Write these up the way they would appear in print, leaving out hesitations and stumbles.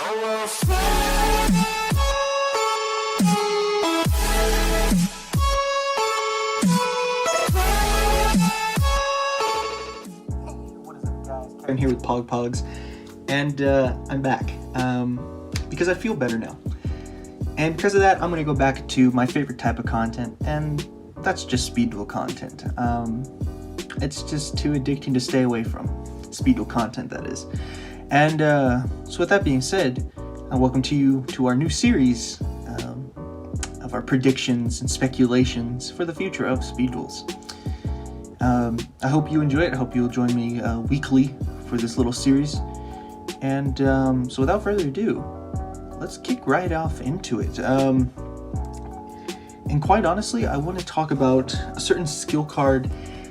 I'm here with P.O.G, and I'm back because I feel better now. And because of that, I'm going to go back to my favorite type of content, and that's just speed duel content. It's just too addicting to stay away from. Speed duel content, that is. And so with that being said, welcome to you to our new series of our predictions and speculations for the future of speed duels. I hope you enjoy it. I hope you'll join me weekly for this little series. And so without further ado, let's kick right off into it. And quite honestly, I want to talk about a certain skill card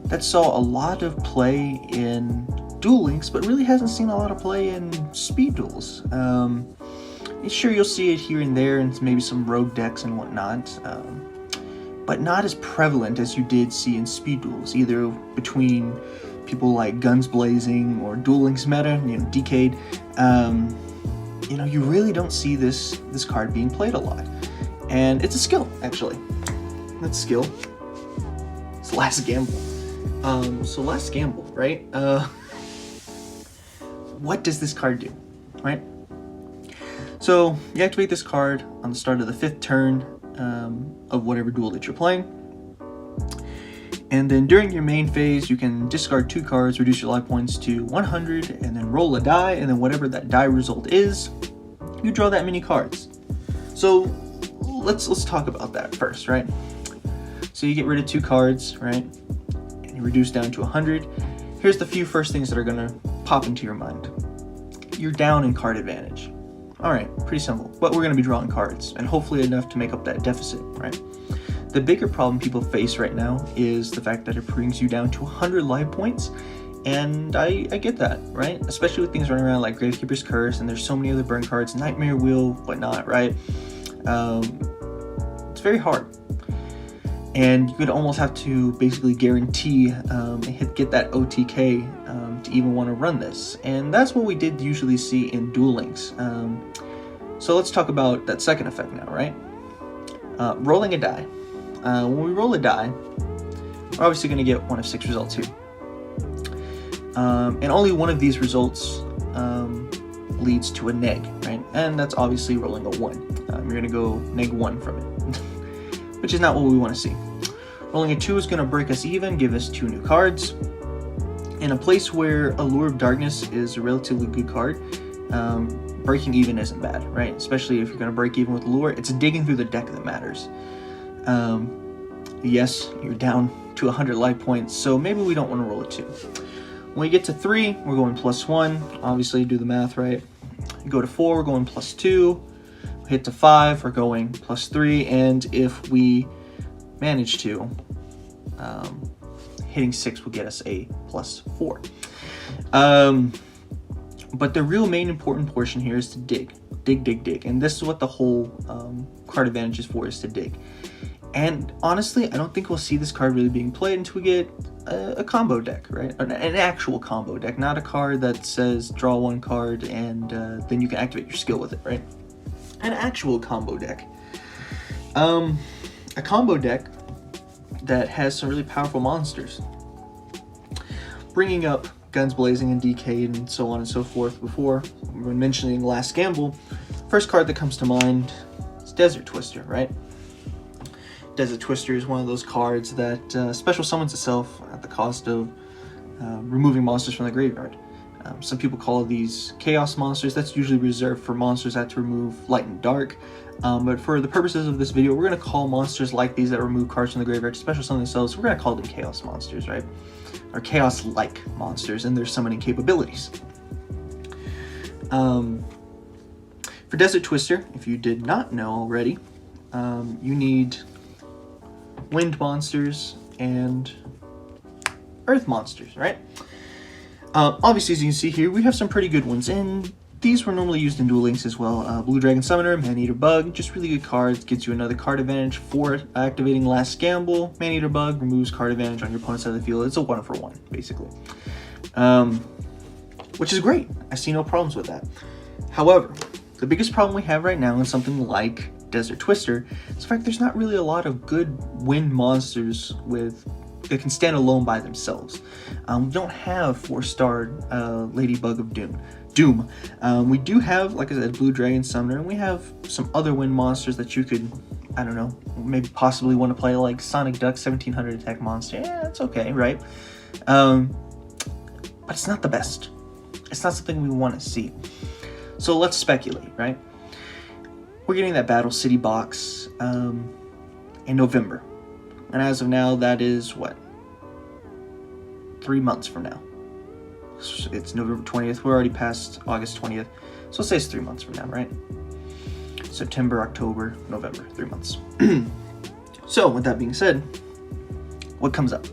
that saw a lot of play in Duel Links, but really hasn't seen a lot of play in speed duels. Sure, you'll see it here and there in maybe some rogue decks and whatnot, but not as prevalent as you did see in speed duels, either between people like Guns Blazing or Duel Links meta, Decade. You really don't see this card being played a lot. And it's a skill, actually. That's skill. It's Last Gamble. So Last Gamble, right? What does this card do, right? So you activate this card on the start of the 5th turn of whatever duel that you're playing. And then during your main phase, you can discard 2 cards, reduce your life points to 100, and then roll a die, and then whatever that die result is, you draw that many cards. So let's talk about that first, right? So you get rid of 2 cards, right? And you reduce down to 100. Here's the few first things that are gonna pop into your mind. You're down in card advantage. All right, pretty simple, but we're gonna be drawing cards, and hopefully enough to make up that deficit, right? The bigger problem people face right now is the fact that it brings you down to 100 life points, and I get that, right? Especially with things running around like Gravekeeper's Curse, and there's so many other burn cards, Nightmare Wheel, whatnot, right? It's very hard. And you could almost have to basically guarantee get that OTK to even want to run this. And that's what we did usually see in Duel Links. So let's talk about that second effect now, right? Rolling a die. When we roll a die, we're obviously going to get one of 6 results here. And only one of these results leads to a neg, right? And that's obviously rolling a 1. You're going to go neg 1 from it, which is not what we want to see. Rolling a 2 is going to break us even, give us 2 new cards. In a place where Allure of Darkness is a relatively good card, breaking even isn't bad, right? Especially if you're going to break even with Allure, it's digging through the deck that matters. Yes, you're down to 100 life points, so maybe we don't want to roll a 2. When we get to 3, we're going +1. Obviously, do the math, right? You go to 4, we're going +2. Hit to 5, we're going +3, and if we manage to, hitting 6 will get us a +4. But the real main important portion here is to dig, and this is what the whole card advantage is for, is to dig. And honestly, I don't think we'll see this card really being played until we get a combo deck, right? An actual combo deck, not a card that says draw 1 card and then you can activate your skill with it, right? An actual combo deck. A combo deck that has some really powerful monsters. Bringing up Guns Blazing and Decade and so on and so forth before, when mentioning Last Gamble, first card that comes to mind is Desert Twister, right? Desert Twister is one of those cards that special summons itself at the cost of removing monsters from the graveyard. Some people call these Chaos monsters. That's usually reserved for monsters that have to remove Light and Dark. But for the purposes of this video, we're going to call monsters like these that remove cards from the graveyard to special summon themselves. We're going to call them Chaos monsters, right? Or Chaos-like monsters and their summoning capabilities. For Desert Twister, if you did not know already, you need Wind monsters and Earth monsters, right? Obviously, as you can see here, we have some pretty good ones, and these were normally used in Duel Links as well. Blue Dragon Summoner, Man-Eater Bug, just really good cards, gets you another card advantage for activating Last Gamble. Man-Eater Bug removes card advantage on your opponent's side of the field. It's a 1-for-1, basically. Which is great. I see no problems with that. However, The biggest problem we have right now in something like Desert Twister is the fact there's not really a lot of good wind monsters that can stand alone by themselves. We don't have 4-star Ladybug of Doom. We do have, like I said, Blue Dragon Summoner, and we have some other wind monsters that you could, I don't know, maybe possibly want to play, like Sonic Duck 1700 attack monster. Yeah, it's okay, right? But it's not the best. It's not something we want to see. So let's speculate, right? We're getting that Battle City box in November. And as of now, that is what? 3 months from now. It's November 20th. We're already past August 20th. So let's say it's 3 months from now, right? September, October, November, 3 months. So with that being said, what comes up?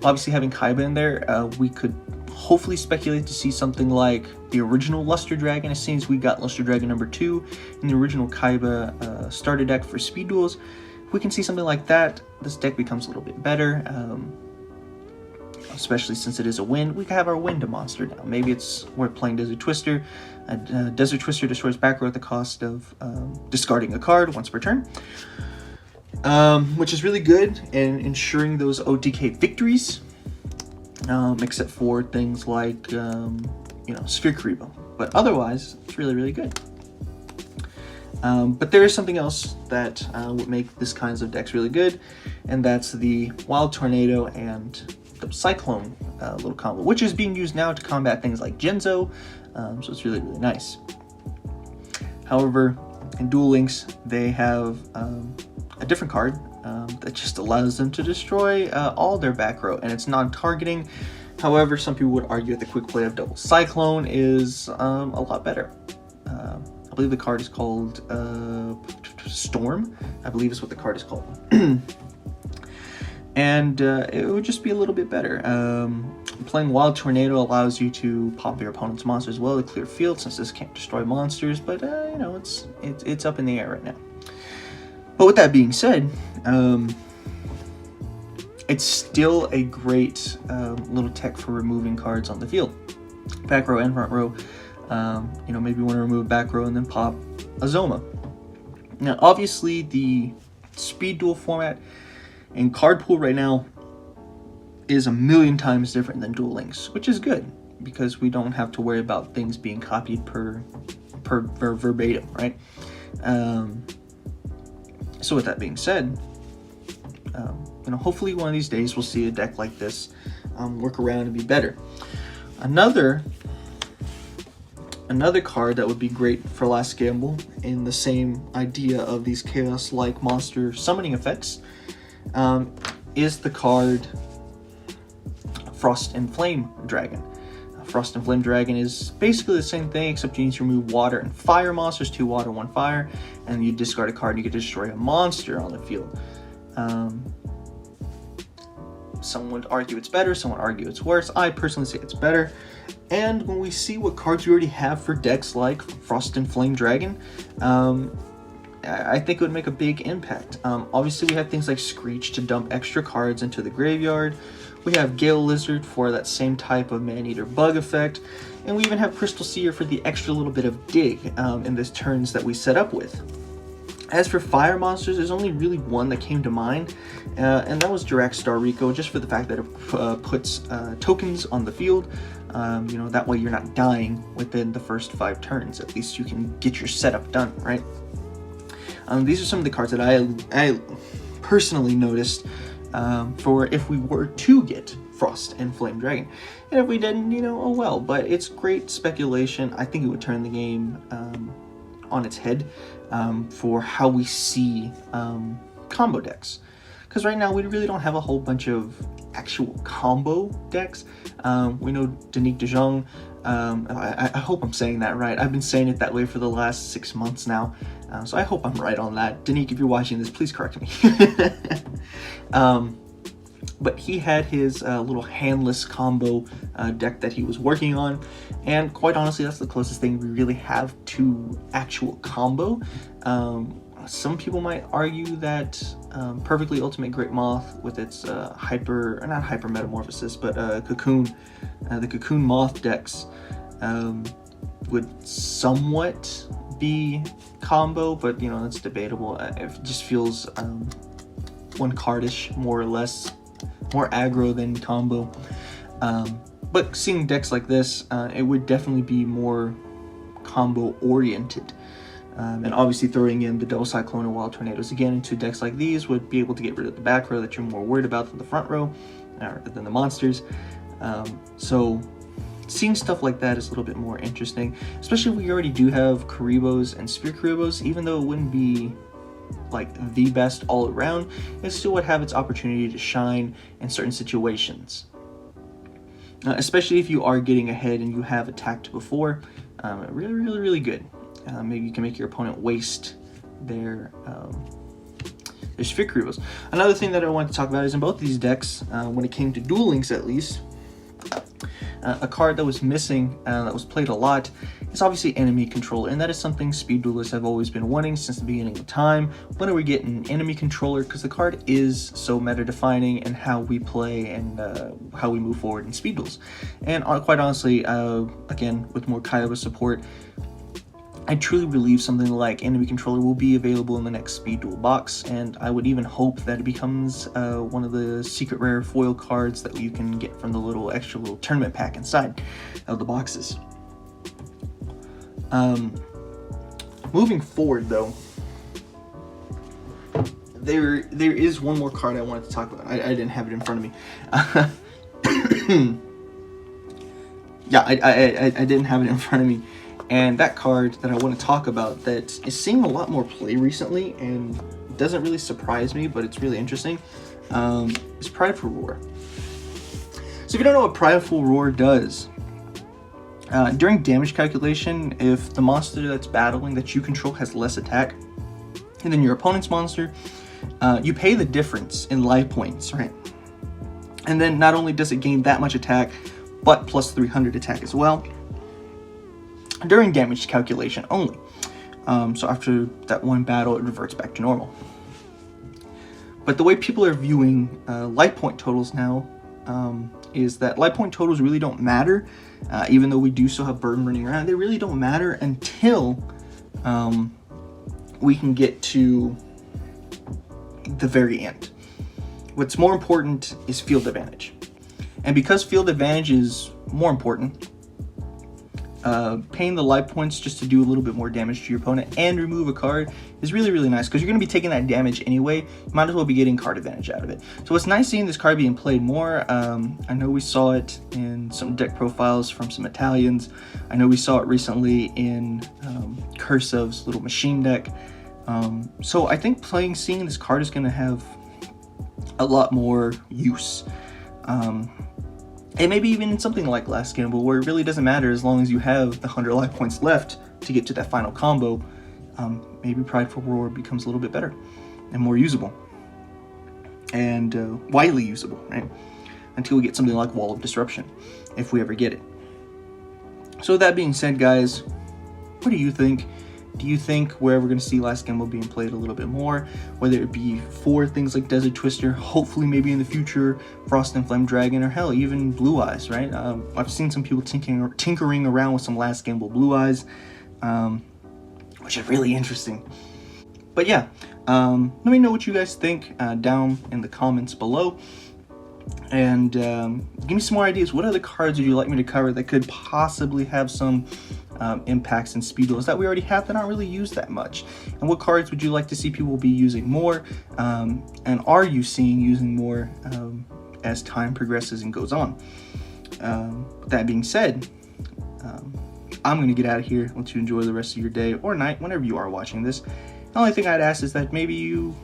Obviously having Kaiba in there, we could hopefully speculate to see something like the original Luster Dragon. As soon as we got Luster Dragon number 2 in the original Kaiba starter deck for speed duels, if we can see something like that, this deck becomes a little bit better. Especially since it is a wind, we can have our wind monster now. Maybe we're playing Desert Twister. Desert Twister destroys back row at the cost of discarding a card once per turn, which is really good in ensuring those OTK victories. Except for things like Sphere Karibo, but otherwise it's really, really good. But there is something else that would make this kinds of decks really good, and that's the Wild Tornado and the Cyclone little combo, which is being used now to combat things like Genzo, so it's really, really nice. However, in Duel Links, they have a different card that just allows them to destroy all their back row, and it's non-targeting. However, some people would argue that the quick play of Double Cyclone is a lot better. I believe the card is called Storm, I believe is what the card is called. And it would just be a little bit better. Playing Wild Tornado allows you to pop your opponent's monster as well to clear field, since this can't destroy monsters, but it's up in the air right now. But with that being said, it's still a great little tech for removing cards on the field. Back row and front row. Maybe you want to remove back row and then pop a Zoma. Now, obviously, the speed duel format and card pool right now is a million times different than Duel Links, which is good because we don't have to worry about things being copied per verbatim, right? So with that being said, hopefully one of these days we'll see a deck like this work around and be better. Another card that would be great for Last Gamble in the same idea of these chaos-like monster summoning effects is the card Frost and Flame Dragon. Frost and Flame Dragon is basically the same thing, except you need to remove water and fire monsters, 2 water, 1 fire, and you discard a card and you can destroy a monster on the field. Some would argue it's better, some would argue it's worse. I personally say it's better. And when we see what cards you already have for decks like Frost and Flame Dragon, I think it would make a big impact. Obviously, we have things like Screech to dump extra cards into the graveyard. We have Gale Lizard for that same type of Man-Eater bug effect. And we even have Crystal Seer for the extra little bit of dig in this turns that we set up with. As for fire monsters, there's only really one that came to mind, and that was Dirac Star Rico, just for the fact that it puts tokens on the field. That way you're not dying within the first 5 turns. At least you can get your setup done, right? These are some of the cards that I personally noticed for if we were to get Frost and Flame Dragon. And if we didn't, oh well. But it's great speculation. I think it would turn the game on its head for how we see combo decks. Because right now we really don't have a whole bunch of actual combo decks. We know Danique de Jong. I hope I'm saying that right. I've been saying it that way for the last 6 months now. So I hope I'm right on that. Danique, if you're watching this, please correct me. But he had his little handless combo deck that he was working on, and quite honestly, that's the closest thing we really have to actual combo. Some people might argue that Perfectly Ultimate Great Moth with its not hyper metamorphosis, but Cocoon, the Cocoon Moth decks would somewhat be combo, but you know, that's debatable. It just feels one cardish, more or less, more aggro than combo. But seeing decks like this, it would definitely be more combo oriented. And obviously throwing in the Double Cyclone and Wild Tornadoes again into decks like these would be able to get rid of the back row that you're more worried about than the front row, or than the monsters. So seeing stuff like that is a little bit more interesting, especially if we already do have Kuribohs and Sphere Kuribohs. Even though it wouldn't be like the best all around, it still would have its opportunity to shine in certain situations. Especially if you are getting ahead and you have attacked before, really good. Maybe you can make your opponent waste their Sphere Kuribohs. Another thing that I want to talk about is in both of these decks, when it came to Duel Links at least, a card that was missing, that was played a lot, is obviously Enemy Controller, and that is something speed duelists have always been wanting since the beginning of time. When are we getting an Enemy Controller? Because the card is so meta-defining in how we play and how we move forward in speed duels. And quite honestly, again, with more Kaiba support, I truly believe something like Enemy Controller will be available in the next Speed Duel box, and I would even hope that it becomes one of the secret rare foil cards that you can get from the extra little tournament pack inside of the boxes. Moving forward though, there is one more card I wanted to talk about. I didn't have it in front of me. Yeah, I didn't have it in front of me. And that card that I want to talk about that is seeing a lot more play recently and doesn't really surprise me, but it's really interesting, is Prideful Roar. So if you don't know what Prideful Roar does, during damage calculation, if the monster that's battling that you control has less attack than your opponent's monster, you pay the difference in life points, right? And then not only does it gain that much attack, but plus 300 attack as well, during damage calculation only. So after that one battle, it reverts back to normal. But the way people are viewing life point totals now is that life point totals really don't matter, even though we do still have Burden running around. They really don't matter until we can get to the very end. What's more important is field advantage. And because field advantage is more important, paying the life points just to do a little bit more damage to your opponent and remove a card is really nice, because you're going to be taking that damage anyway. You might as well be getting card advantage out of it. So it's nice seeing this card being played more. I know we saw it in some deck profiles from some Italians. I know we saw it recently in Kursov's little machine deck. So I think seeing this card is going to have a lot more use. And maybe even in something like Last Gamble, where it really doesn't matter as long as you have the 100 life points left to get to that final combo, maybe Prideful Roar becomes a little bit better and more usable. And widely usable, right? Until we get something like Wall of Disruption, if we ever get it. So with that being said, guys, what do you think? Do you think we're ever going to see Last Gamble being played a little bit more? Whether it be for things like Desert Twister, hopefully maybe in the future, Frost and Flame Dragon, or hell, even Blue Eyes, right? I've seen some people tinkering around with some Last Gamble Blue Eyes, which is really interesting. But yeah, let me know what you guys think down in the comments below. And give me some more ideas. What other cards would you like me to cover that could possibly have some impacts in speed duels that we already have that aren't really used that much? And what cards would you like to see people be using more? And are you seeing using more as time progresses and goes on? With that being said, I'm going to get out of here. Let you enjoy the rest of your day or night, whenever you are watching this. The only thing I'd ask is that maybe you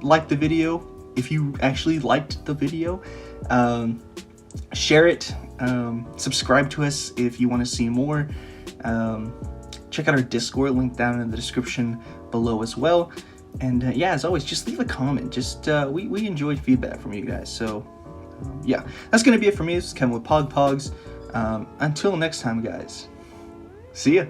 like the video. If you actually liked the video, share it, subscribe to us if you want to see more. Check out our Discord, link down in the description below as well. And yeah, as always, just leave a comment. Just we enjoyed feedback from you guys. So yeah, that's gonna be it for me. This is Kevin with P.O.G. Until next time, guys. See ya.